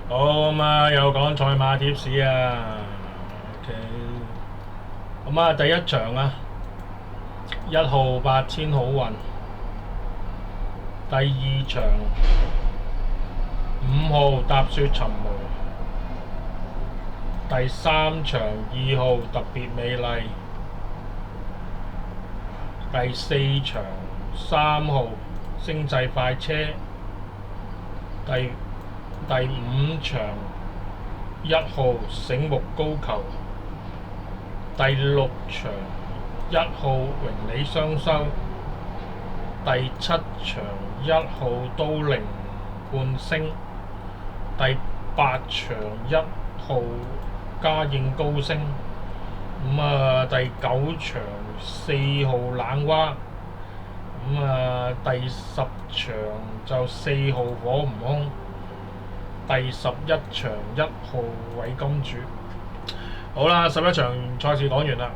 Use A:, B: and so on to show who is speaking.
A: 好咁啊，又講賽馬貼士啊。OK，咁啊，第一場啊，1號8000好運。第二場5號踏雪尋梅。第三場2號特別美麗。第四場3號星際快車。第5場1號醒目高球。第6場1號榮理雙收。第7場1號都靈冠星。第8場1號嘉應高升。咁啊，第9場4號冷蛙。咁啊，第10場就4號火悟空。第11場1號偉金主。好啦，11場賽事講完啦。